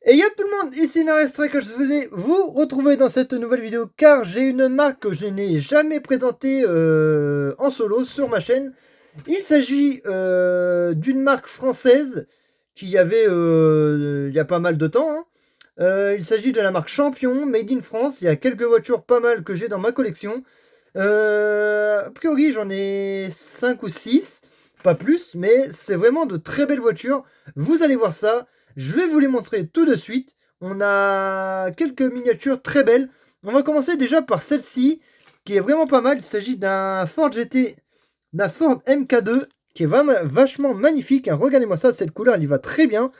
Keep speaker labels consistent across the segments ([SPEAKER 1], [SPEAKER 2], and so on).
[SPEAKER 1] Et yo tout le monde, ici Narestra que je vais vous retrouver dans cette nouvelle vidéo car j'ai une marque que je n'ai jamais présentée en solo sur ma chaîne. Il s'agit d'une marque française qu'il y avait il y a pas mal de temps, hein. Il s'agit de la marque Champion, Made in France. Il y a quelques voitures pas mal que j'ai dans ma collection. A priori j'en ai 5 ou 6, pas plus, mais c'est vraiment de très belles voitures. Vous allez voir ça. Je vais vous les montrer tout de suite. On a quelques miniatures très belles. On va commencer déjà par celle-ci, qui est vraiment pas mal. Il s'agit d'un Ford GT, d'un Ford MK2, qui est vraiment vachement magnifique, hein. Regardez-moi ça, cette couleur, elle y va très bien.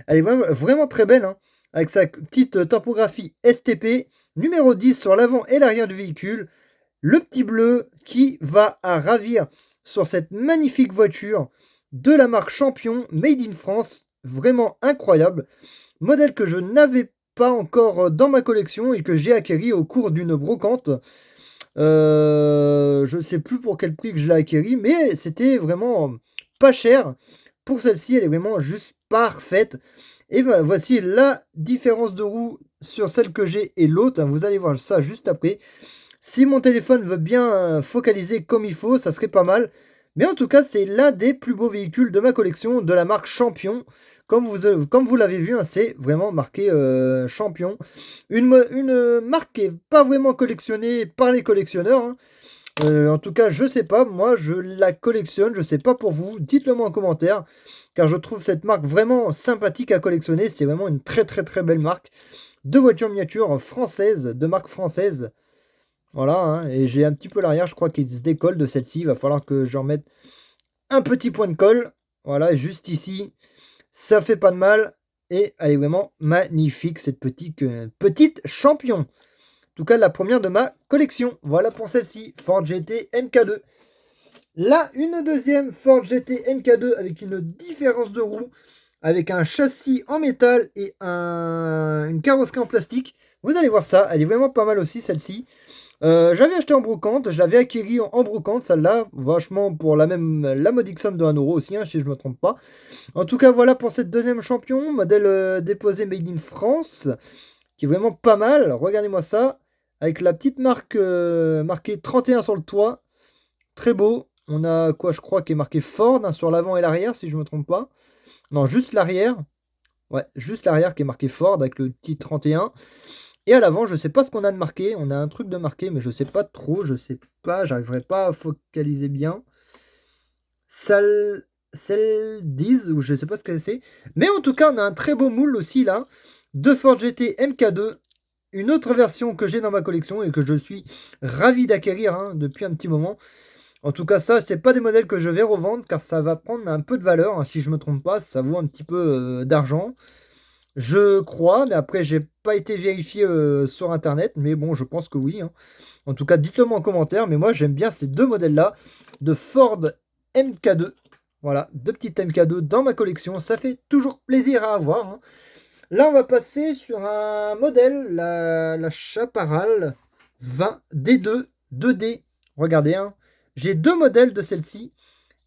[SPEAKER 1] Elle est vraiment très belle, hein, avec sa petite typographie STP, numéro 10 sur l'avant et l'arrière du véhicule. Le petit bleu qui va à ravir sur cette magnifique voiture de la marque Champion, Made in France. Vraiment incroyable. Modèle que je n'avais pas encore dans ma collection et que j'ai acquéri au cours d'une brocante. Je ne sais plus pour quel prix que je l'ai acquéri, mais c'était vraiment pas cher. Pour celle-ci, elle est vraiment juste parfaite. Et voici la différence de roue sur celle que j'ai et l'autre. Vous allez voir ça juste après. Si mon téléphone veut bien focaliser comme il faut, ça serait pas mal. Mais en tout cas, c'est l'un des plus beaux véhicules de ma collection de la marque Champion. Comme vous l'avez vu, hein, c'est vraiment marqué Champion. Une marque qui n'est pas vraiment collectionnée par les collectionneurs, hein. En tout cas, je sais pas. Moi, je la collectionne. Je sais pas pour vous. Dites-le moi en commentaire. Car je trouve cette marque vraiment sympathique à collectionner. C'est vraiment une très très très belle marque. De voitures miniatures françaises, de marque française. Voilà, hein, et j'ai un petit peu l'arrière, je crois qu'il se décolle de celle-ci. Il va falloir que j'en mette un petit point de colle. Voilà, juste ici. Ça fait pas de mal. Et elle est vraiment magnifique, cette petite Champion. En tout cas, la première de ma collection. Voilà pour celle-ci, Ford GT MK2. Là, une deuxième Ford GT MK2 avec une différence de roue, avec un châssis en métal et une carrosserie en plastique. Vous allez voir ça, elle est vraiment pas mal aussi, celle-ci. J'avais acheté en brocante, je l'avais acquéri en brocante, celle-là, vachement pour la modique somme de 1 euro aussi, hein, si je ne me trompe pas. En tout cas, voilà pour cette deuxième Champion, modèle déposé Made in France, qui est vraiment pas mal. Regardez-moi ça, avec la petite marque marquée 31 sur le toit, très beau. On a quoi, je crois, qui est marqué Ford, hein, sur l'avant et l'arrière, si je ne me trompe pas. Non, juste l'arrière. Ouais, juste l'arrière qui est marqué Ford avec le petit 31. Et à l'avant, je sais pas ce qu'on a de marqué. On a un truc de marqué, mais je sais pas trop. Je sais pas, j'arriverai pas à focaliser bien. Celle 10, ou je sais pas ce que c'est. Mais en tout cas, on a un très beau moule aussi là. De Ford GT MK2. Une autre version que j'ai dans ma collection et que je suis ravi d'acquérir, hein, depuis un petit moment. En tout cas, ça, c'est pas des modèles que je vais revendre car ça va prendre un peu de valeur, hein, si je me trompe pas. Ça vaut un petit peu d'argent. Je crois, mais après, j'ai pas été vérifié sur internet, mais bon, je pense que oui, hein. En tout cas, dites-le moi en commentaire, mais moi, j'aime bien ces deux modèles-là de Ford MK2. Voilà, deux petites MK2 dans ma collection, ça fait toujours plaisir à avoir, hein. Là, on va passer sur un modèle, la Chaparral 20 D2 2D. Regardez, hein, j'ai deux modèles de celle-ci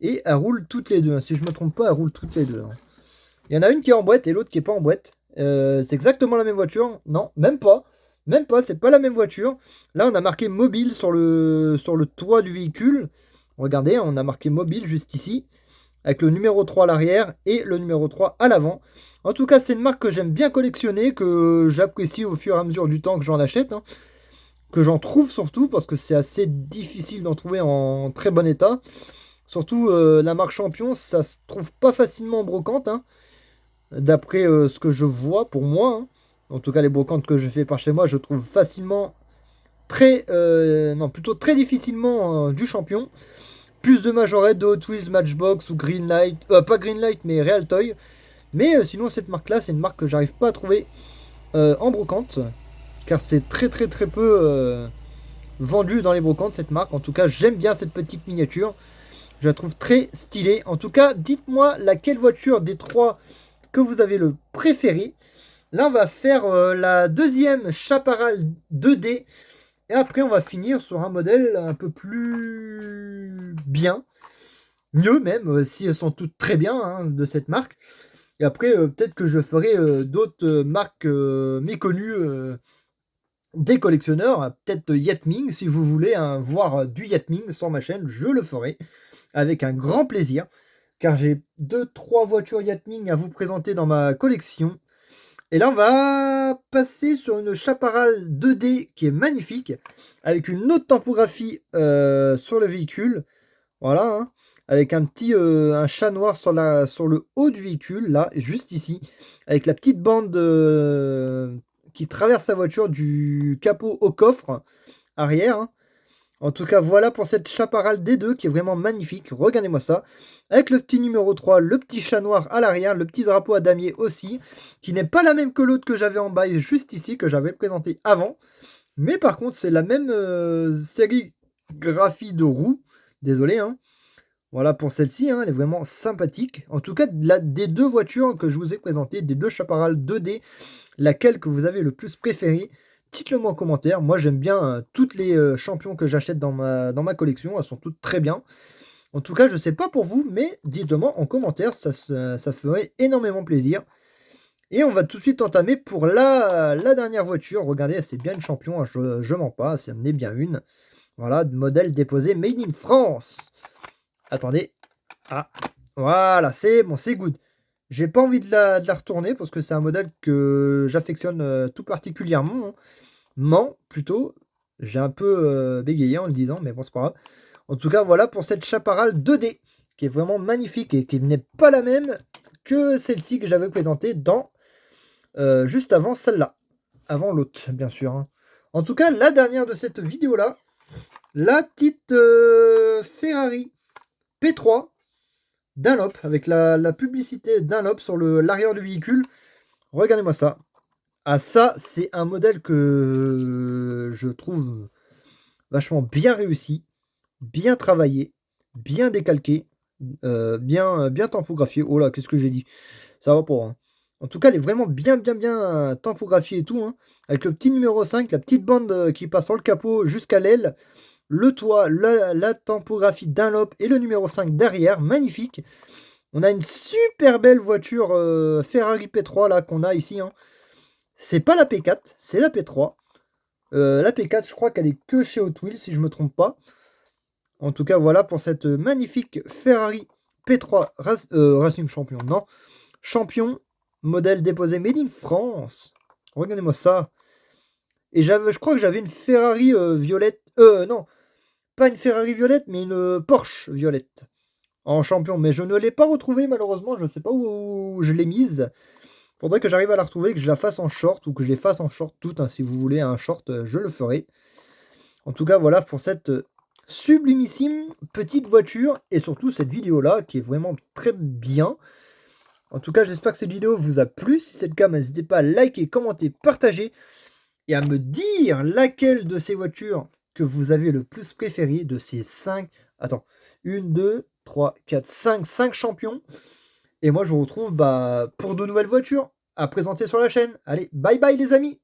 [SPEAKER 1] et elles roulent toutes les deux, hein. Si je me trompe pas, elles roulent toutes les deux, hein. Il y en a une qui est en boîte et l'autre qui est pas en boîte. C'est exactement la même voiture. Non, même pas. Même pas, c'est pas la même voiture. Là, on a marqué mobile sur le toit du véhicule. Regardez, on a marqué mobile juste ici, avec le numéro 3 à l'arrière et le numéro 3 à l'avant. En tout cas, c'est une marque que j'aime bien collectionner, que j'apprécie au fur et à mesure du temps que j'en achète, hein. Que j'en trouve surtout, parce que c'est assez difficile d'en trouver en très bon état. Surtout la marque Champion, ça se trouve pas facilement en brocante, hein. D'après ce que je vois pour moi, hein. En tout cas les brocantes que je fais par chez moi, je trouve facilement non plutôt très difficilement du Champion. Plus de majorette, de Hot Wheels, Matchbox ou Greenlight, pas Greenlight mais Real Toy. Mais sinon cette marque là c'est une marque que j'arrive pas à trouver en brocante, car c'est très très très peu vendu dans les brocantes cette marque. En tout cas j'aime bien cette petite miniature, je la trouve très stylée. En tout cas dites-moi laquelle voiture des trois que vous avez le préféré. Là, on va faire la deuxième Chaparral 2D. Et après, on va finir sur un modèle un peu plus bien. Mieux même, si elles sont toutes très bien, hein, de cette marque. Et après, peut-être que je ferai d'autres marques méconnues des collectionneurs. Peut-être Yatming, si vous voulez voir du Yatming sur ma chaîne, je le ferai avec un grand plaisir. Car j'ai 2-3 voitures Yatming à vous présenter dans ma collection. Et là, on va passer sur une Chaparral 2D qui est magnifique, avec une autre typographie sur le véhicule. Voilà, hein, avec un chat noir sur le haut du véhicule, là, juste ici, avec la petite bande qui traverse la voiture du capot au coffre arrière, hein. En tout cas, voilà pour cette Chaparral D2 qui est vraiment magnifique. Regardez-moi ça. Avec le petit numéro 3, le petit chat noir à l'arrière, le petit drapeau à damier aussi, qui n'est pas la même que l'autre que j'avais en bas, juste ici, que j'avais présenté avant. Mais par contre, c'est la même sérigraphie de roues. Désolé, hein. Voilà pour celle-ci, hein, elle est vraiment sympathique. En tout cas, des deux voitures que je vous ai présentées, des deux Chaparral 2D, laquelle que vous avez le plus préféré, dites-le moi en commentaire. Moi, j'aime bien toutes les champions que j'achète dans ma collection. Elles sont toutes très bien. En tout cas, je ne sais pas pour vous, mais dites-le moi en commentaire. Ça ferait énormément plaisir. Et on va tout de suite entamer pour la dernière voiture. Regardez, c'est bien une champion. Hein, je mens pas, c'est est bien une. Voilà, modèle déposé Made in France. Attendez. Ah, voilà, c'est bon, c'est good. J'ai pas envie de la retourner parce que c'est un modèle que j'affectionne tout particulièrement, hein. Plutôt. J'ai un peu bégayé en le disant, mais bon, c'est pas grave. En tout cas, voilà pour cette Chaparral 2D, qui est vraiment magnifique et qui n'est pas la même que celle-ci que j'avais présentée dans juste avant celle-là. Avant l'autre, bien sûr, hein. En tout cas, la dernière de cette vidéo-là, la petite Ferrari P3 Dunlop, avec la publicité Dunlop sur l'arrière du véhicule. Regardez-moi ça. Ah, ça, c'est un modèle que je trouve vachement bien réussi, bien travaillé, bien décalqué, bien typographié. Oh là, qu'est-ce que j'ai dit? Ça va pas, hein. En tout cas, elle est vraiment bien typographiée et tout, hein, avec le petit numéro 5, la petite bande qui passe sur le capot jusqu'à l'aile, le toit, la typographie Dunlop et le numéro 5 derrière, magnifique. On a une super belle voiture Ferrari P3 là qu'on a ici, hein. C'est pas la P4, c'est la P3. La P4, je crois qu'elle est que chez Hot Wheels si je me trompe pas. En tout cas, voilà pour cette magnifique Ferrari P3 Racing Champion. Non, Champion, modèle déposé Made in France. Regardez-moi ça. Et je crois que j'avais une Ferrari violette. Non, pas une Ferrari violette, mais une Porsche violette en champion. Mais je ne l'ai pas retrouvée malheureusement. Je ne sais pas où je l'ai mise. Faudrait que j'arrive à la retrouver, que je la fasse en short ou que je les fasse en short toutes, hein. Si vous voulez un short, je le ferai. En tout cas, voilà pour cette sublimissime petite voiture et surtout cette vidéo-là qui est vraiment très bien. En tout cas, j'espère que cette vidéo vous a plu. Si c'est le cas, n'hésitez pas à liker, commenter, partager et à me dire laquelle de ces voitures que vous avez le plus préféré de ces 5. Attends, 1, 2, 3, 4, 5 champions. Et moi, je vous retrouve pour de nouvelles voitures à présenter sur la chaîne. Allez, bye bye les amis!